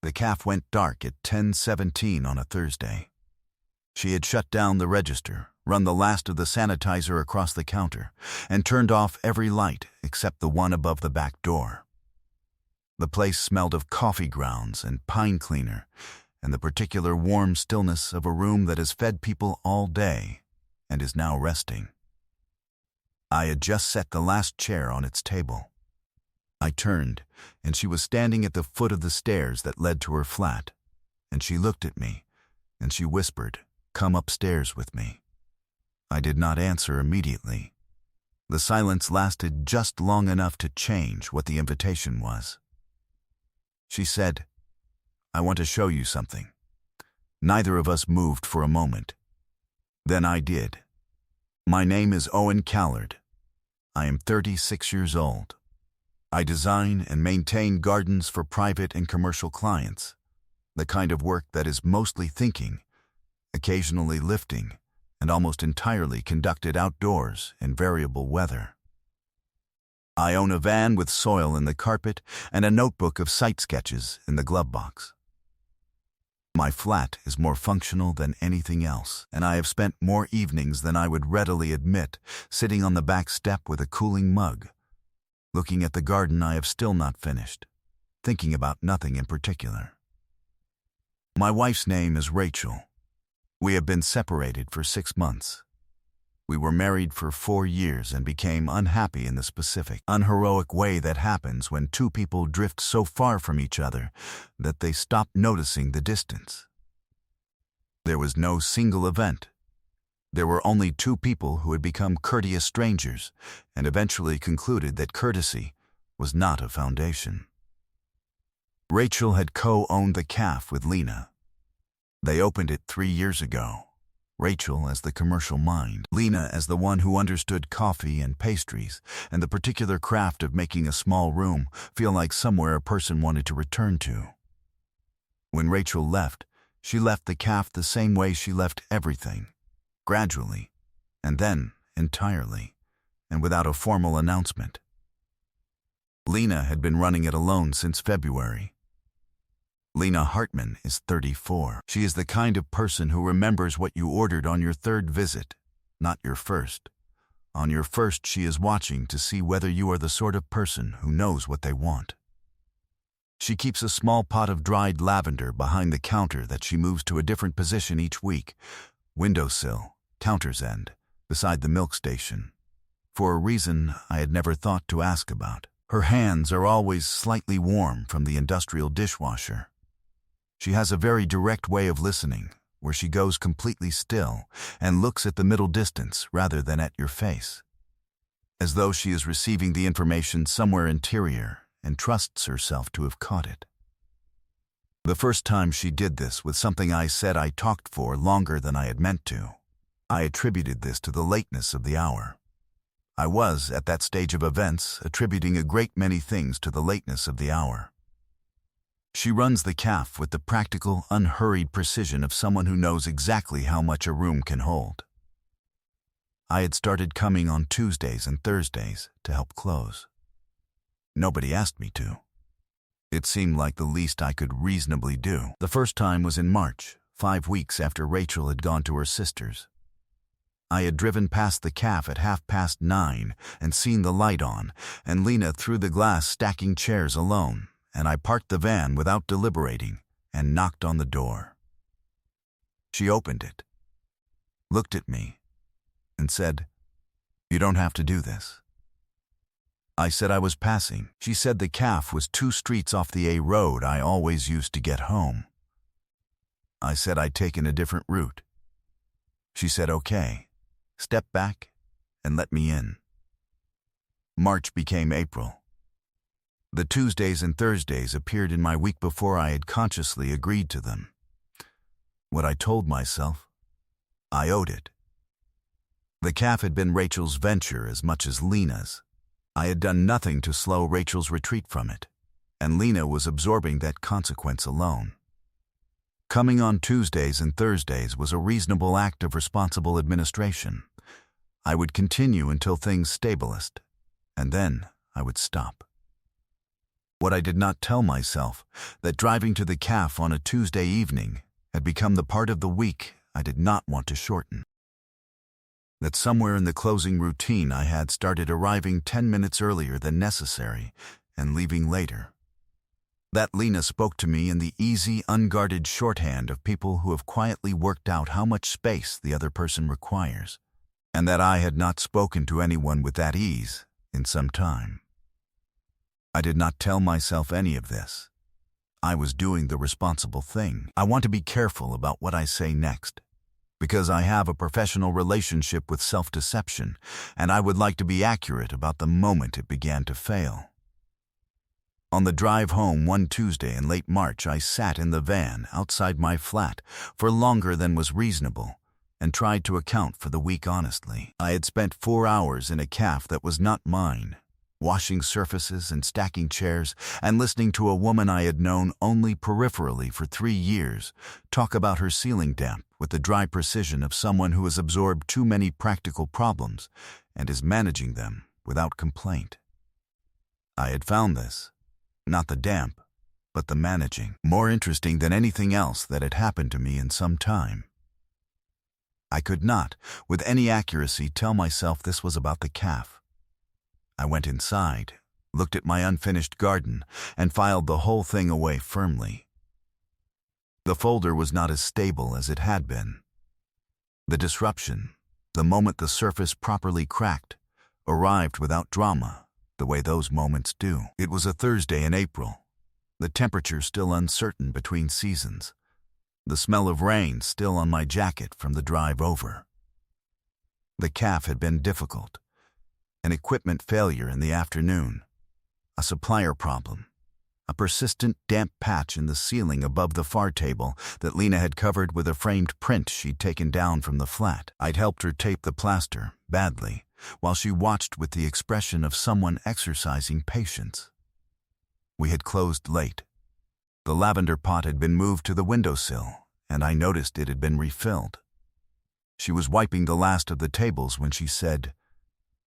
The caf went dark at 10:17 on a Thursday. She had shut down the register, run the last of the sanitizer across the counter, and turned off every light except the one above the back door. The place smelled of coffee grounds and pine cleaner, and the particular warm stillness of a room that has fed people all day and is now resting. I had just set the last chair on its table. I turned, and she was standing at the foot of the stairs that led to her flat, and she looked at me, and she whispered, "Come upstairs with me." I did not answer immediately. The silence lasted just long enough to change what the invitation was. She said, "I want to show you something." Neither of us moved for a moment. Then I did. My name is Owen Callard. I am 36 years old. I design and maintain gardens for private and commercial clients, the kind of work that is mostly thinking, occasionally lifting, and almost entirely conducted outdoors in variable weather. I own a van with soil in the carpet and a notebook of site sketches in the glove box. My flat is more functional than anything else, and I have spent more evenings than I would readily admit sitting on the back step with a cooling mug, looking at the garden I have still not finished, thinking about nothing in particular. My wife's name is Rachel. We have been separated for 6 months. We were married for 4 years and became unhappy in the specific, unheroic way that happens when two people drift so far from each other that they stop noticing the distance. There was no single event. There were only two people who had become courteous strangers and eventually concluded that courtesy was not a foundation. Rachel had co-owned the caf with Lena. They opened it 3 years ago. Rachel as the commercial mind, Lena as the one who understood coffee and pastries and the particular craft of making a small room feel like somewhere a person wanted to return to. When Rachel left, she left the caf the same way she left everything, gradually, and then entirely, and without a formal announcement. Lena had been running it alone since February. Lena Hartman is 34. She is the kind of person who remembers what you ordered on your third visit, not your first. On your first, she is watching to see whether you are the sort of person who knows what they want. She keeps a small pot of dried lavender behind the counter that she moves to a different position each week, windowsill, counter's end, beside the milk station, for a reason I had never thought to ask about. Her hands are always slightly warm from the industrial dishwasher. She has a very direct way of listening, where she goes completely still and looks at the middle distance rather than at your face, as though she is receiving the information somewhere interior and trusts herself to have caught it. The first time she did this with something I said I talked for longer than I had meant to. I attributed this to the lateness of the hour. I was, at that stage of events, attributing a great many things to the lateness of the hour. She runs the caf with the practical, unhurried precision of someone who knows exactly how much a room can hold. I had started coming on Tuesdays and Thursdays to help close. Nobody asked me to. It seemed like the least I could reasonably do. The first time was in March, 5 weeks after Rachel had gone to her sister's. I had driven past the caf at 9:30 and seen the light on, and Lena through the glass stacking chairs alone, and I parked the van without deliberating and knocked on the door. She opened it, looked at me, and said, "You don't have to do this." I said I was passing. She said the caf was 2 streets off the A road I always used to get home. I said I'd taken a different route. She said okay, stepped back, and let me in. March became April. The Tuesdays and Thursdays appeared in my week before I had consciously agreed to them. What I told myself, I owed it. The caf had been Rachel's venture as much as Lena's. I had done nothing to slow Rachel's retreat from it, and Lena was absorbing that consequence alone. Coming on Tuesdays and Thursdays was a reasonable act of responsible administration. I would continue until things stabilized, and then I would stop. What I did not tell myself, that driving to the caf on a Tuesday evening had become the part of the week I did not want to shorten. That somewhere in the closing routine I had started arriving 10 minutes earlier than necessary and leaving later. That Lena spoke to me in the easy, unguarded shorthand of people who have quietly worked out how much space the other person requires, and that I had not spoken to anyone with that ease in some time. I did not tell myself any of this. I was doing the responsible thing. I want to be careful about what I say next, because I have a professional relationship with self-deception, and I would like to be accurate about the moment it began to fail. On the drive home one Tuesday in late March, I sat in the van outside my flat for longer than was reasonable and tried to account for the week honestly. I had spent 4 hours in a caf that was not mine, washing surfaces and stacking chairs, and listening to a woman I had known only peripherally for 3 years talk about her ceiling damp with the dry precision of someone who has absorbed too many practical problems and is managing them without complaint. I had found this, not the damp, but the managing, more interesting than anything else that had happened to me in some time. I could not, with any accuracy, tell myself this was about the caf. I went inside, looked at my unfinished garden, and filed the whole thing away firmly. The folder was not as stable as it had been. The disruption, the moment the surface properly cracked, arrived without drama, the way those moments do. It was a Thursday in April, the temperature still uncertain between seasons, the smell of rain still on my jacket from the drive over. The caf had been difficult. An equipment failure in the afternoon, a supplier problem, a persistent damp patch in the ceiling above the far table that Lena had covered with a framed print she'd taken down from the flat. I'd helped her tape the plaster, badly, while she watched with the expression of someone exercising patience. We had closed late. The lavender pot had been moved to the windowsill, and I noticed it had been refilled. She was wiping the last of the tables when she said,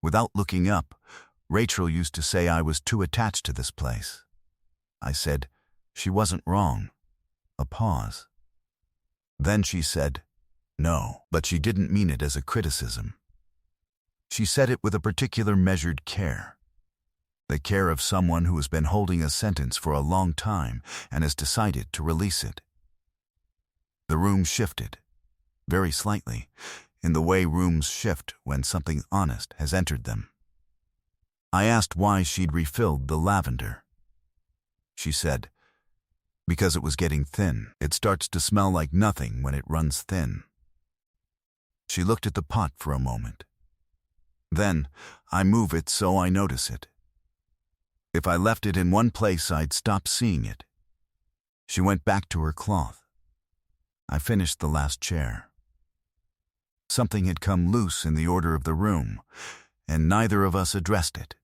without looking up, "Rachel used to say I was too attached to this place." I said, "She wasn't wrong." A pause. Then she said, "No," but she didn't mean it as a criticism. She said it with a particular measured care. The care of someone who has been holding a sentence for a long time and has decided to release it. The room shifted, very slightly, in the way rooms shift when something honest has entered them. I asked why she'd refilled the lavender. She said, "Because it was getting thin. It starts to smell like nothing when it runs thin." She looked at the pot for a moment. Then, "I move it so I notice it. If I left it in one place, I'd stop seeing it." She went back to her cloth. I finished the last chair. Something had come loose in the order of the room, and neither of us addressed it,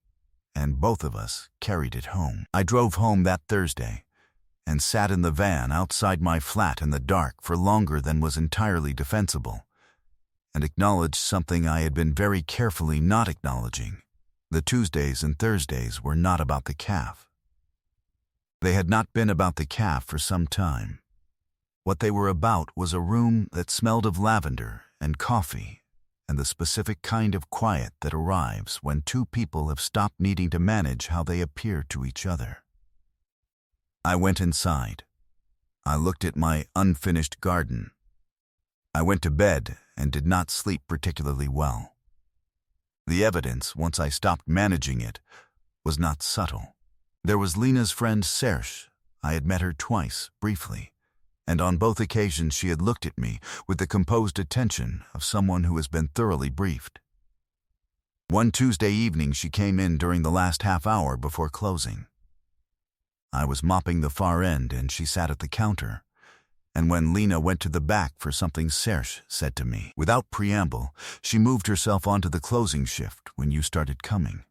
and both of us carried it home. I drove home that Thursday, and sat in the van outside my flat in the dark for longer than was entirely defensible, and acknowledged something I had been very carefully not acknowledging. The Tuesdays and Thursdays were not about the caf. They had not been about the caf for some time. What they were about was a room that smelled of lavender and coffee, and the specific kind of quiet that arrives when two people have stopped needing to manage how they appear to each other. I went inside. I looked at my unfinished garden. I went to bed and did not sleep particularly well. The evidence, once I stopped managing it, was not subtle. There was Lena's friend Serge. I had met her twice, briefly, and on both occasions she had looked at me with the composed attention of someone who has been thoroughly briefed. One Tuesday evening she came in during the last half hour before closing. I was mopping the far end and she sat at the counter, and when Lena went to the back for something Serge said to me. Without preamble, she moved herself onto the closing shift when you started coming.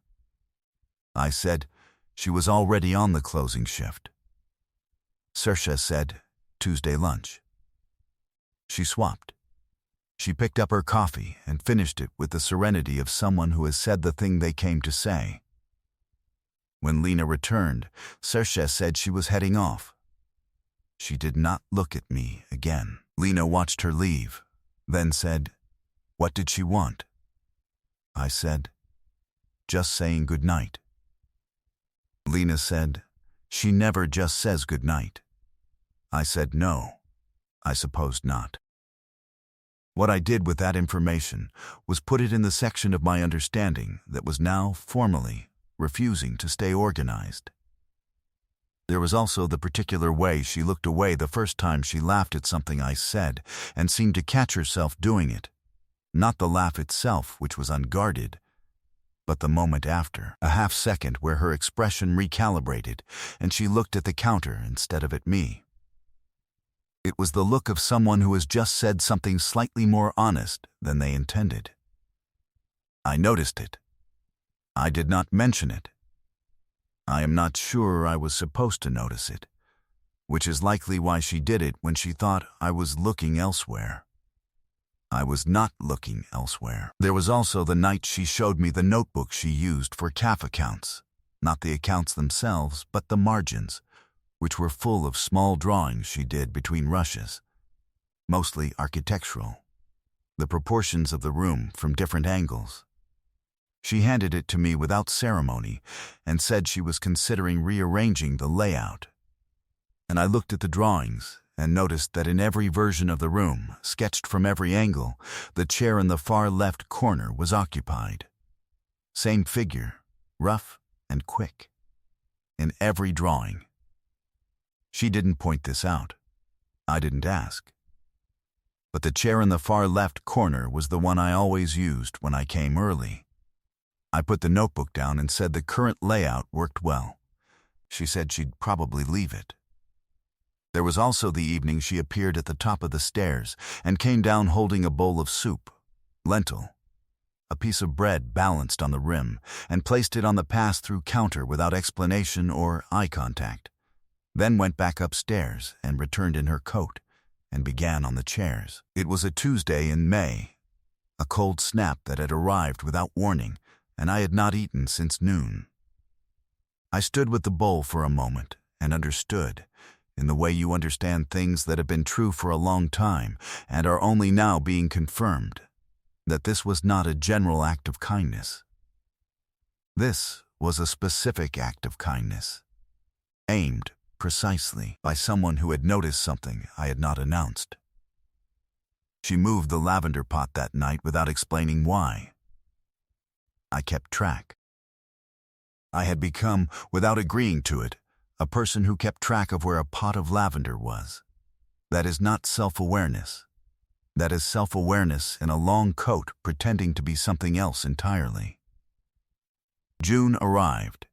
I said she was already on the closing shift. Serge said, "Tuesday lunch." She swapped. She picked up her coffee and finished it with the serenity of someone who has said the thing they came to say. When Lena returned, Saoirse said she was heading off. She did not look at me again. Lena watched her leave, then said, "What did she want?" I said, "Just saying good night." Lena said, "She never just says good night." I said, "No, I suppose not." What I did with that information was put it in the section of my understanding that was now formally refusing to stay organized. There was also the particular way she looked away the first time she laughed at something I said and seemed to catch herself doing it. Not the laugh itself, which was unguarded, but the moment after, a half second where her expression recalibrated and she looked at the counter instead of at me. It was the look of someone who has just said something slightly more honest than they intended. I noticed it. I did not mention it. I am not sure I was supposed to notice it, which is likely why she did it when she thought I was looking elsewhere. I was not looking elsewhere. There was also the night she showed me the notebook she used for CAF accounts, not the accounts themselves, but the margins, which were full of small drawings she did between rushes, mostly architectural, the proportions of the room from different angles. She handed it to me without ceremony and said she was considering rearranging the layout. And I looked at the drawings and noticed that in every version of the room, sketched from every angle, the chair in the far left corner was occupied. Same figure, rough and quick, in every drawing. She didn't point this out. I didn't ask. But the chair in the far left corner was the one I always used when I came early. I put the notebook down and said the current layout worked well. She said she'd probably leave it. There was also the evening she appeared at the top of the stairs and came down holding a bowl of soup, lentil, a piece of bread balanced on the rim, and placed it on the pass-through counter without explanation or eye contact, then went back upstairs and returned in her coat and began on the chairs. It was a Tuesday in May, a cold snap that had arrived without warning, and I had not eaten since noon. I stood with the bowl for a moment and understood, in the way you understand things that have been true for a long time and are only now being confirmed, that this was not a general act of kindness. This was a specific act of kindness, aimed precisely by someone who had noticed something I had not announced. She moved the lavender pot that night without explaining why. I kept track. I had become, without agreeing to it, a person who kept track of where a pot of lavender was. That is not self-awareness. That is self-awareness in a long coat pretending to be something else entirely. June arrived,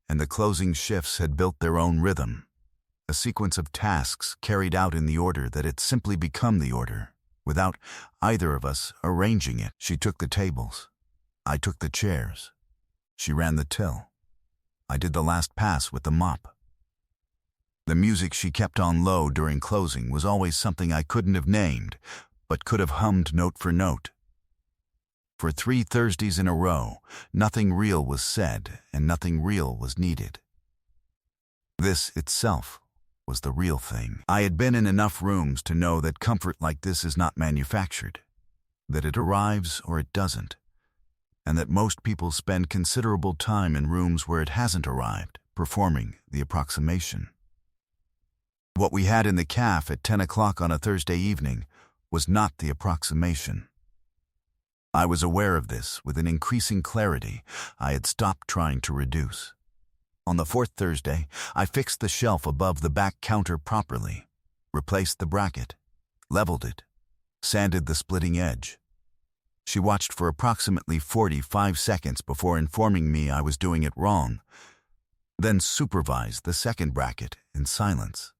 and the closing shifts had built their own rhythm, a sequence of tasks carried out in the order that had simply become the order, without either of us arranging it. She took the tables. I took the chairs. She ran the till. I did the last pass with the mop. The music she kept on low during closing was always something I couldn't have named, but could have hummed note for note. For 3 Thursdays in a row, nothing real was said and nothing real was needed. This itself was the real thing. I had been in enough rooms to know that comfort like this is not manufactured, that it arrives or it doesn't, and that most people spend considerable time in rooms where it hasn't arrived, performing the approximation. What we had in the caf at 10 o'clock on a Thursday evening was not the approximation. I was aware of this with an increasing clarity I had stopped trying to reduce. On the 4th Thursday, I fixed the shelf above the back counter properly, replaced the bracket, leveled it, sanded the splitting edge. She watched for approximately 45 seconds before informing me I was doing it wrong, then supervised the second bracket in silence.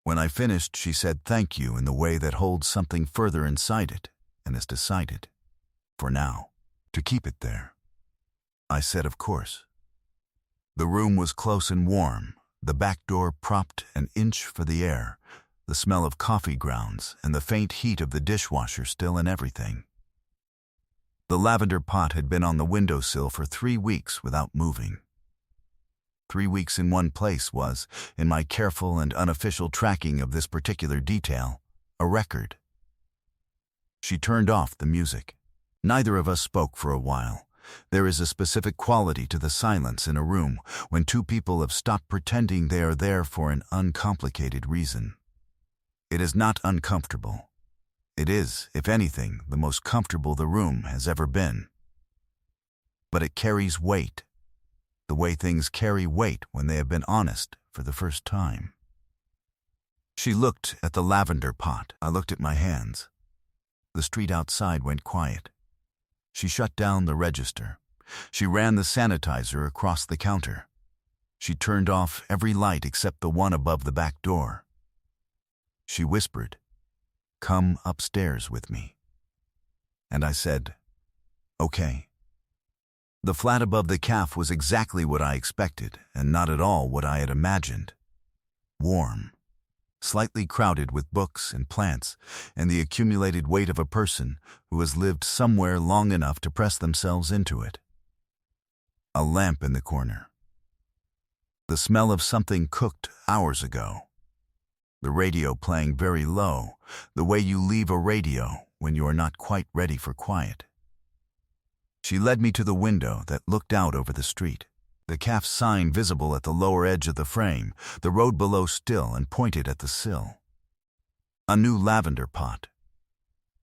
When I finished, she said thank you in the way that holds something further inside it and has decided, for now, to keep it there. I said of course. The room was close and warm, the back door propped an inch for the air, the smell of coffee grounds and the faint heat of the dishwasher still in everything. The lavender pot had been on the windowsill for 3 weeks without moving. 3 weeks in one place was, in my careful and unofficial tracking of this particular detail, a record. She turned off the music. Neither of us spoke for a while. There is a specific quality to the silence in a room when two people have stopped pretending they are there for an uncomplicated reason. It is not uncomfortable. It is, if anything, the most comfortable the room has ever been. But it carries weight, the way things carry weight when they have been honest for the first time. She looked at the lavender pot. I looked at my hands. The street outside went quiet. She shut down the register. She ran the sanitizer across the counter. She turned off every light except the one above the back door. She whispered, "Come upstairs with me." And I said, "Okay." The flat above the caf was exactly what I expected and not at all what I had imagined. Warm, slightly crowded with books and plants and the accumulated weight of a person who has lived somewhere long enough to press themselves into it. A lamp in the corner. The smell of something cooked hours ago. The radio playing very low, the way you leave a radio when you are not quite ready for quiet. She led me to the window that looked out over the street. The caf sign visible at the lower edge of the frame, the road below still and pointed at the sill. A new lavender pot.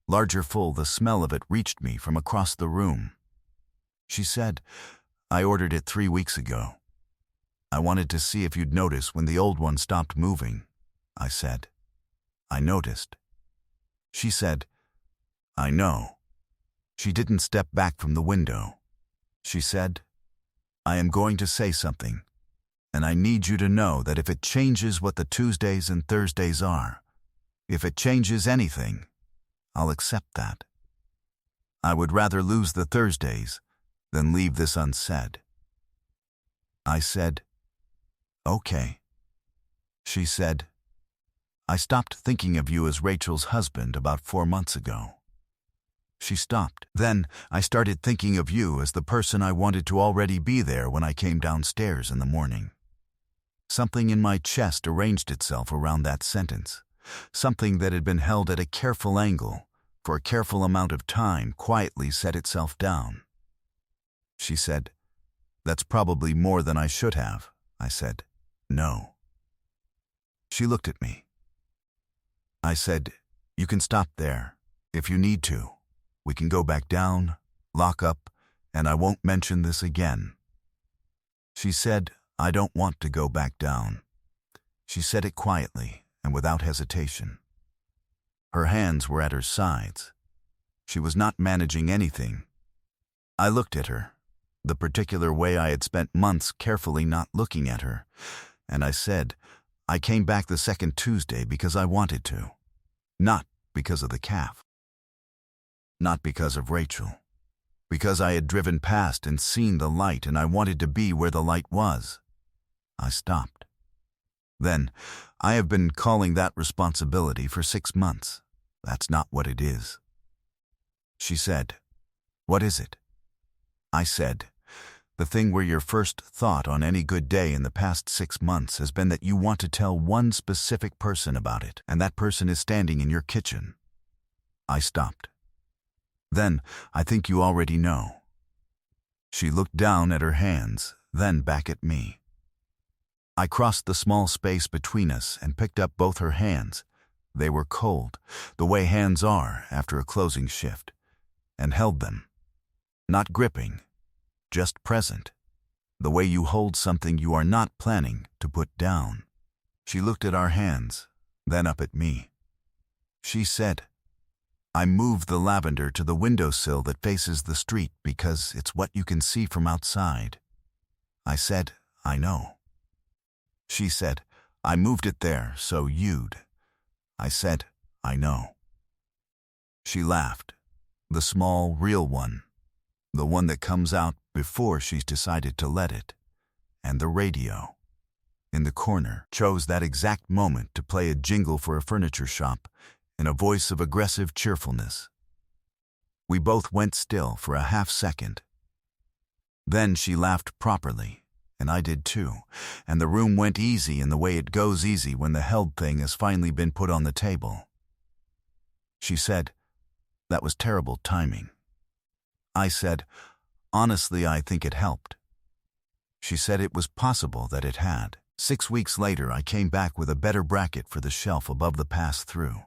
Larger full, the smell of it reached me from across the room. She said, "I ordered it 3 weeks ago. I wanted to see if you'd notice when the old one stopped moving." I said, "I noticed." She said, "I know." She didn't step back from the window. She said, "I am going to say something, and I need you to know that if it changes what the Tuesdays and Thursdays are, if it changes anything, I'll accept that. I would rather lose the Thursdays than leave this unsaid." I said, "Okay." She said, "I stopped thinking of you as Rachel's husband about 4 months ago." She stopped. "Then I started thinking of you as the person I wanted to already be there when I came downstairs in the morning." Something in my chest arranged itself around that sentence. Something that had been held at a careful angle for a careful amount of time quietly set itself down. She said, "That's probably more than I should have." I said, "No." She looked at me. I said, "You can stop there, if you need to. We can go back down, lock up, and I won't mention this again." She said, "I don't want to go back down." She said it quietly and without hesitation. Her hands were at her sides. She was not managing anything. I looked at her, the particular way I had spent months carefully not looking at her, and I said, "I came back the second Tuesday because I wanted to, not because of the caf. Not because of Rachel. Because I had driven past and seen the light and I wanted to be where the light was." I stopped. "Then, I have been calling that responsibility for 6 months. That's not what it is." She said, "What is it?" I said, "The thing where your first thought on any good day in the past 6 months has been that you want to tell one specific person about it, and that person is standing in your kitchen." I stopped. "Then, I think you already know." She looked down at her hands, then back at me. I crossed the small space between us and picked up both her hands. They were cold, the way hands are after a closing shift, and held them. Not gripping, just present, the way you hold something you are not planning to put down. She looked at our hands, then up at me. She said, "I moved the lavender to the windowsill that faces the street because it's what you can see from outside." I said, "I know." She said, "I moved it there so you'd." I said, "I know." She laughed, the small, real one, the one that comes out before she's decided to let it, and the radio, in the corner, chose that exact moment to play a jingle for a furniture shop in a voice of aggressive cheerfulness. We both went still for a half second. Then she laughed properly and I did too, and the room went easy in the way it goes easy when the held thing has finally been put on the table. She said, "That was terrible timing." I said, "Honestly, I think it helped." She said it was possible that it had. 6 weeks later, I came back with a better bracket for the shelf above the pass-through,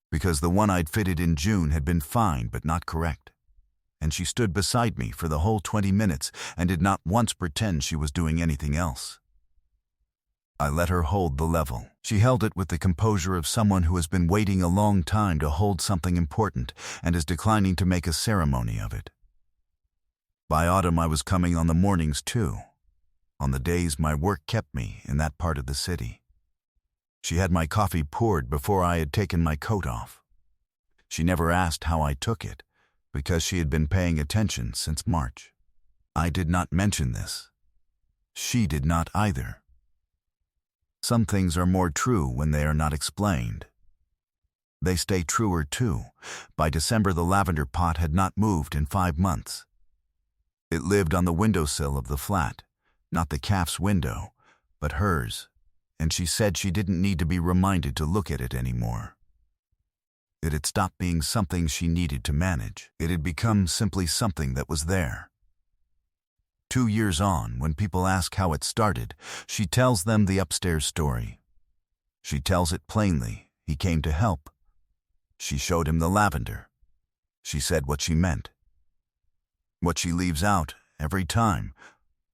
because the one I'd fitted in June had been fine but not correct. And she stood beside me for the whole 20 minutes and did not once pretend she was doing anything else. I let her hold the level. She held it with the composure of someone who has been waiting a long time to hold something important and is declining to make a ceremony of it. By autumn, I was coming on the mornings too, on the days my work kept me in that part of the city. She had my coffee poured before I had taken my coat off. She never asked how I took it, because she had been paying attention since March. I did not mention this. She did not either. Some things are more true when they are not explained. They stay truer too. By December, the lavender pot had not moved in 5 months. It lived on the windowsill of the flat, not the calf's window, but hers, and she said she didn't need to be reminded to look at it anymore. It had stopped being something she needed to manage. It had become simply something that was there. 2 years on, when people ask how it started, she tells them the upstairs story. She tells it plainly. He came to help. She showed him the lavender. She said what she meant. What she leaves out, every time,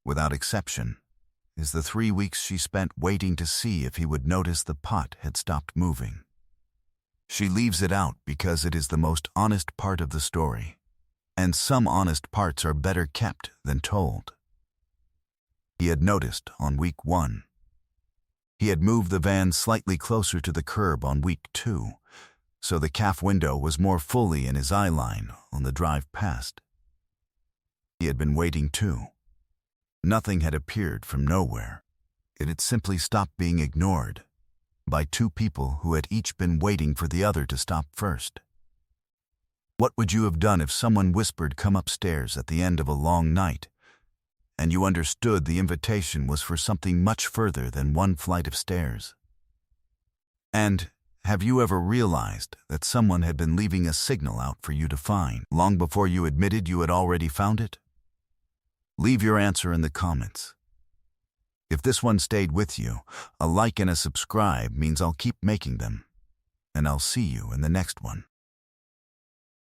without exception, is the 3 weeks she spent waiting to see if he would notice the pot had stopped moving. She leaves it out because it is the most honest part of the story, and some honest parts are better kept than told. He had noticed on week 1. He had moved the van slightly closer to the curb on week 2, so the calf window was more fully in his eye line on the drive past. He had been waiting too. Nothing had appeared from nowhere. It had simply stopped being ignored by 2 people who had each been waiting for the other to stop first. What would you have done if someone whispered, "Come upstairs," at the end of a long night, and you understood the invitation was for something much further than 1 flight of stairs? And have you ever realized that someone had been leaving a signal out for you to find, long before you admitted you had already found it? Leave your answer in the comments. If this one stayed with you, a like and a subscribe means I'll keep making them, and I'll see you in the next one.